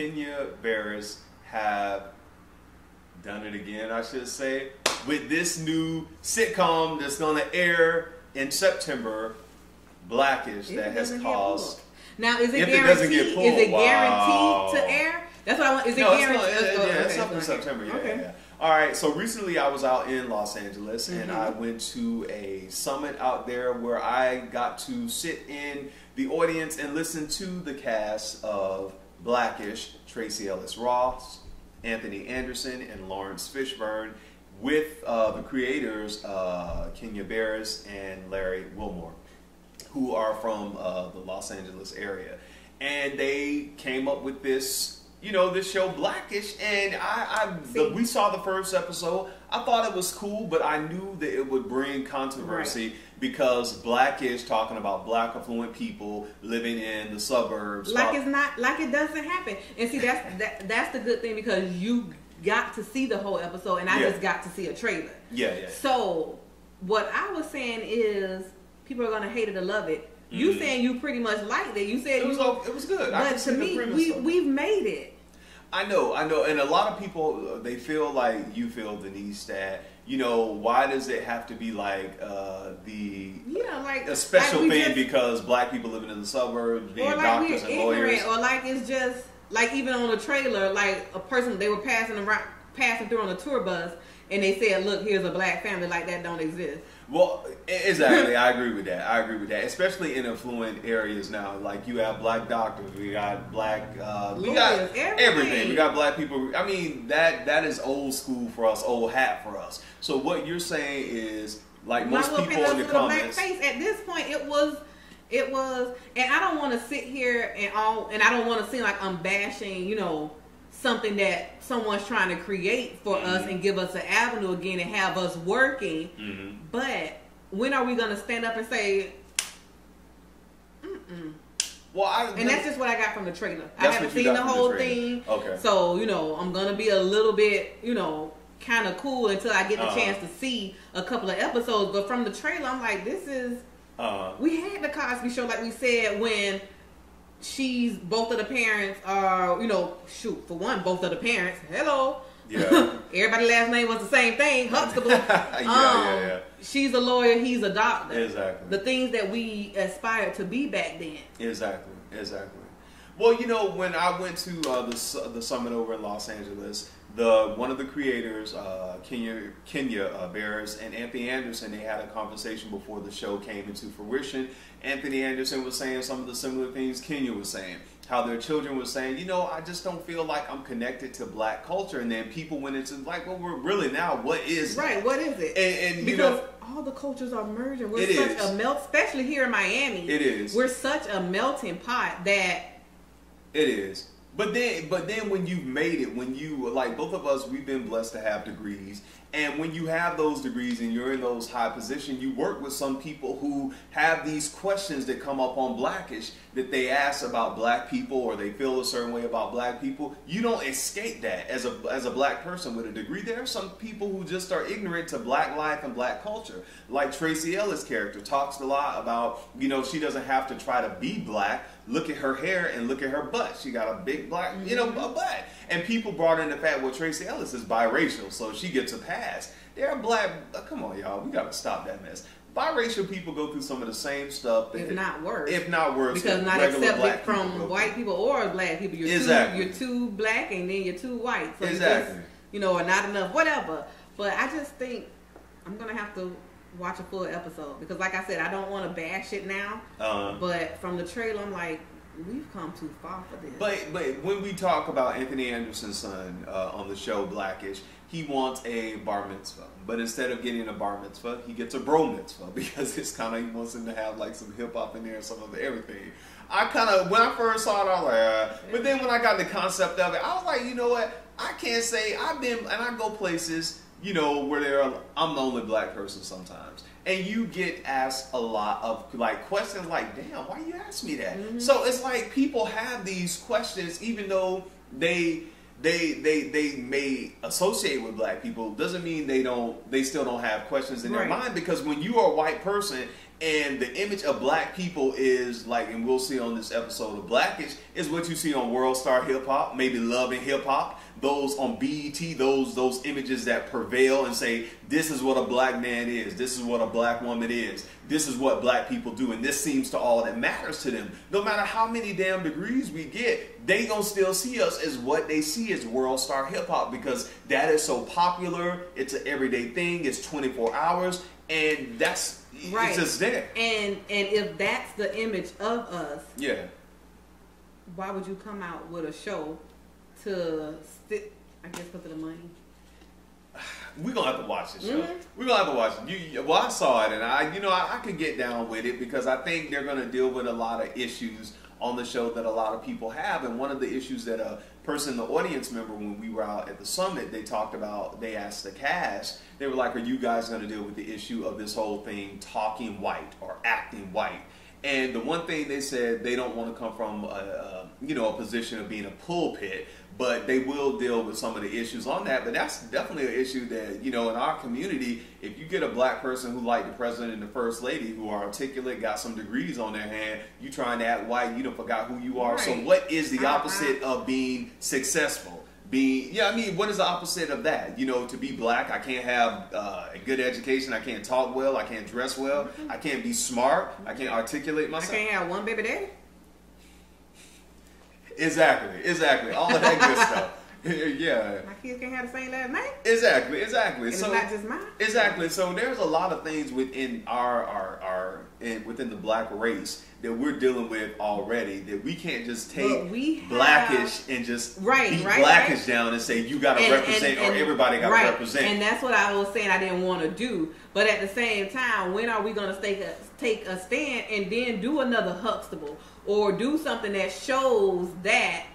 Kenya Barris have done it again, I should say, with this new sitcom that's going to air in September, Blackish, that has caused. Now, is it guaranteed? Is it guaranteed to air? That's what I want. Is it guaranteed? It's up in September. Yeah. All right. So recently, I was out in Los Angeles, and I went to a summit out there where I got to sit in the audience and listen to the cast of Blackish: Tracee Ellis Ross, Anthony Anderson, and Lawrence Fishburne, with the creators Kenya Barris and Larry Wilmore, who are from the Los Angeles area. And they came up with this, this show Blackish, and we saw the first episode. I thought it was cool, but I knew that it would bring controversy because Blackish, talking about black affluent people living in the suburbs. It doesn't happen. And see, that's the good thing, because you got to see the whole episode, and I just got to see a trailer. Yeah. So what I was saying is, people are gonna hate it or love it. You saying you pretty much liked it. You said it was good. But to me, we've made it. I know, and a lot of people, they feel like you feel, Denise, that why does it have to be like a special thing because black people living in the suburbs, being doctors and lawyers, or like it's just like, even on the trailer, like a person they were passing through on a tour bus, and they said, "Look, here's a black family," like that don't exist. Well, exactly. I agree with that. Especially in affluent areas now. Like, you have black doctors, we got black, we got everything. We got black people. I mean, that is old school for us, old hat for us. So what you're saying is, like most people in the comments, at this point, it was, and I don't want to sit here and I don't want to seem like I'm bashing, something that someone's trying to create for us and give us an avenue again and have us working. But when are we going to stand up and say, Well, and that's just what I got from the trailer. I haven't seen the whole thing. Okay. So, I'm going to be a little bit, kind of cool until I get the chance to see a couple of episodes. But from the trailer, I'm like, this is, we had the Cosby Show, like we said, when both of the parents are, for one, both of the parents, hello. Yeah. Everybody's last name was the same thing, Huxtable. Yeah. She's a lawyer, he's a doctor. Exactly. The things that we aspired to be back then. Exactly. Well, when I went to the summit over in Los Angeles, one of the creators, Kenya Barris and Anthony Anderson, they had a conversation before the show came into fruition. Anthony Anderson was saying some of the similar things Kenya was saying. How their children were saying, I just don't feel like I'm connected to black culture. And then people went into like, well, we're really now, what is right? What is it? And because all the cultures are merging. We're such a melt, especially here in Miami. It is. We're such a melting pot that it is. But then when you've made it, when you, like both of us, we've been blessed to have degrees. And when you have those degrees and you're in those high positions, you work with some people who have these questions that come up on Blackish that they ask about black people, or they feel a certain way about black people. You don't escape that as a black person with a degree. There are some people who just are ignorant to black life and black culture. Like Tracee Ellis' character talks a lot about, she doesn't have to try to be black. Look at her hair and look at her butt. She got a big black, a butt. And people brought in the fact, well, Tracee Ellis is biracial, so she gets a pass. There are black, come on, y'all, we got to stop that mess. Biracial people go through some of the same stuff. If not worse. Because not accepted from white people or black people. You're too black and then you're too white. So exactly. Or not enough, whatever. But I just think I'm going to have to watch a full episode. Because like I said, I don't want to bash it now. But from the trailer, I'm like, we've come too far for this. But when we talk about Anthony Anderson's son on the show Blackish, he wants a bar mitzvah. But instead of getting a bar mitzvah, he gets a bro mitzvah, because it's kind of, he wants him to have like some hip hop in there and some of everything. When I first saw it, I was like, but then when I got the concept of it, I was like, you know what? I can't say and I go places, where I'm the only black person sometimes. And you get asked a lot of like questions like, damn, why you ask me that? So it's like people have these questions, even though they they may associate with black people doesn't mean they still don't have questions in their mind, because when you are a white person and the image of black people is like, and we'll see on this episode of Blackish, is what you see on World Star Hip Hop, maybe Love and Hip Hop, those on BET, those images that prevail and say, this is what a black man is, this is what a black woman is, this is what black people do, and this seems to all that matters to them. No matter how many damn degrees we get, they gonna still see us as what they see as World Star Hip Hop, because that is so popular, it's an everyday thing, it's 24 hours, and that's it's just there. And if that's the image of us, why would you come out with a show to stick, I guess, put the money? We're gonna have to watch this show. We're gonna have to watch it. Well, I saw it, and I could get down with it, because I think they're gonna deal with a lot of issues on the show that a lot of people have. And one of the issues that a person, the audience member, when we were out at the summit, they talked about, they asked the cast, they were like, are you guys going to deal with the issue of this whole thing talking white or acting white? And the one thing they said, they don't want to come from a position of being a pulpit, but they will deal with some of the issues on that. But that's definitely an issue that, in our community, if you get a black person who, like the president and the first lady, who are articulate, got some degrees on their hand, you trying to act white, you done forgot who you are. Right. So what is the opposite of being successful? What is the opposite of that? To be black, I can't have a good education, I can't talk well, I can't dress well, I can't be smart, I can't articulate myself. I can't have one baby daddy? Exactly. All of that good stuff. Yeah. My kids can't have the same last name? Exactly. And so, it's not just mine? Exactly. So there's a lot of things within within the black race that we're dealing with already, that we can't just take Blackish and just beat Blackish down and say you got to represent, or everybody got to represent. And that's what I was saying I didn't want to do. But at the same time, when are we going to take a stand and then do another Huxtable, or do something that shows that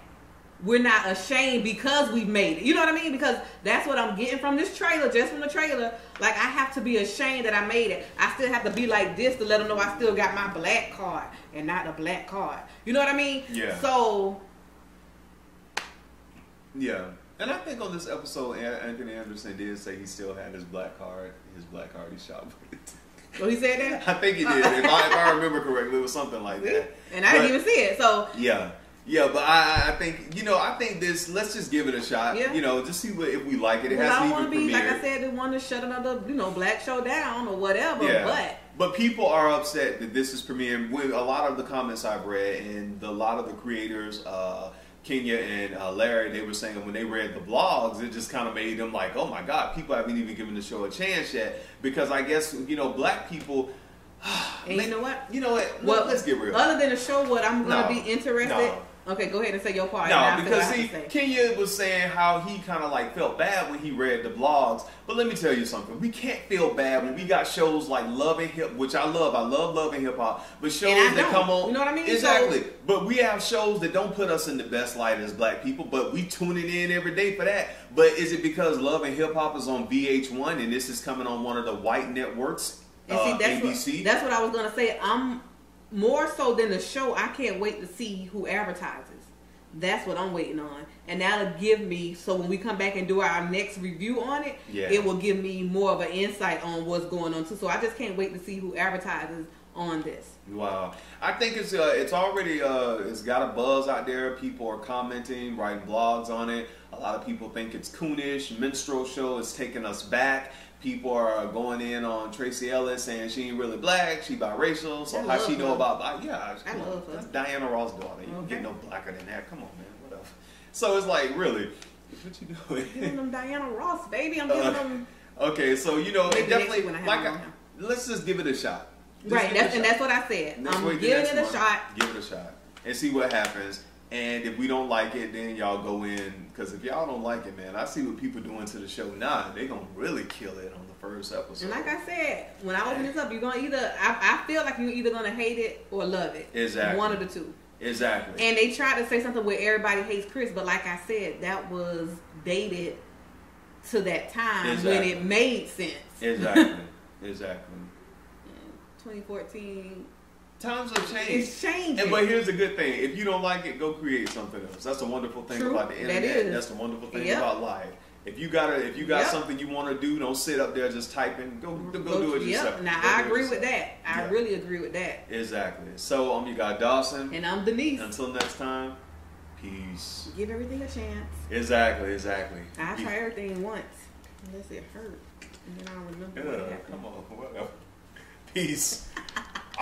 we're not ashamed because we've made it? You know what I mean? Because that's what I'm getting from this trailer, just from the trailer. Like, I have to be ashamed that I made it. I still have to be like this to let them know I still got my black card and not a black card. You know what I mean? Yeah. So. Yeah. And I think on this episode, Anthony Anderson did say he still had his black card he shot with. Oh, he said that? I think he did. If I remember correctly, it was something like that. And I didn't even see it, so. Yeah, but I think this. Let's just give it a shot. Yeah. Just see if we like it. It hasn't even premiered. Like I said, they want to shut another, black show down or whatever. Yeah. But people are upset that this is premiering. With a lot of the comments I've read, and a lot of the creators, Kenya and Larry, they were saying when they read the blogs, it just kind of made them like, oh my God, people haven't even given the show a chance yet. Because I guess black people. And you know what? Well, let's get real. Other than the show, what I'm going to be interested. No. Okay, go ahead and say your part. No, because see, Kenya was saying how he kind of like felt bad when he read the blogs. But let me tell you something. We can't feel bad when we got shows like Love and Hip, which I love. I love Love and Hip Hop. But shows that come on. You know what I mean? Exactly. But we have shows that don't put us in the best light as black people, but we tuning in every day for that. But is it because Love and Hip Hop is on VH1 and this is coming on one of the white networks? And see, ABC? That's what I was going to say. I'm more so than the show. I can't wait to see who advertises. That's what I'm waiting on. And that'll give me, so when we come back and do our next review on it, it will give me more of an insight on what's going on too. So I just can't wait to see who advertises on this. Wow. I think it's already, it's got a buzz out there. People are commenting, writing blogs on it. A lot of people think it's coonish, minstrel show. It's taking us back. People are going in on Tracy Ellis saying she ain't really black, she biracial. So how she know about black? Yeah, I love her. That's Diana Ross' daughter. You can get no blacker than that. Come on, man. Whatever. So it's like, really, what you doing? I'm giving them Diana Ross, baby. I'm giving them. Okay, so it definitely let's just give it a shot. Right, that's what I said. I'm giving it a shot. Give it a shot and see what happens. And if we don't like it, then y'all go in. Because if y'all don't like it, man, I see what people doing to the show now. They gonna really kill it on the first episode. And like I said, when I open this up, you're gonna either. I feel like you're either gonna hate it or love it. Exactly. One of the two. Exactly. And they tried to say something where everybody hates Chris, but like I said, that was dated to that time when it made sense. Exactly. Exactly. 2014. Times have changed. It's changing. But here's a good thing: if you don't like it, go create something else. That's the wonderful thing about the internet. That's the wonderful thing about life. If you got something you want to do, don't sit up there just typing. Go do it yourself. Now I agree with that. I really agree with that. Exactly. So I'm your guy Dawson, and I'm Denise. Until next time, peace. Give everything a chance. Exactly. I try everything once, unless it hurts, and then I'll remember. Come on, whatever. Peace.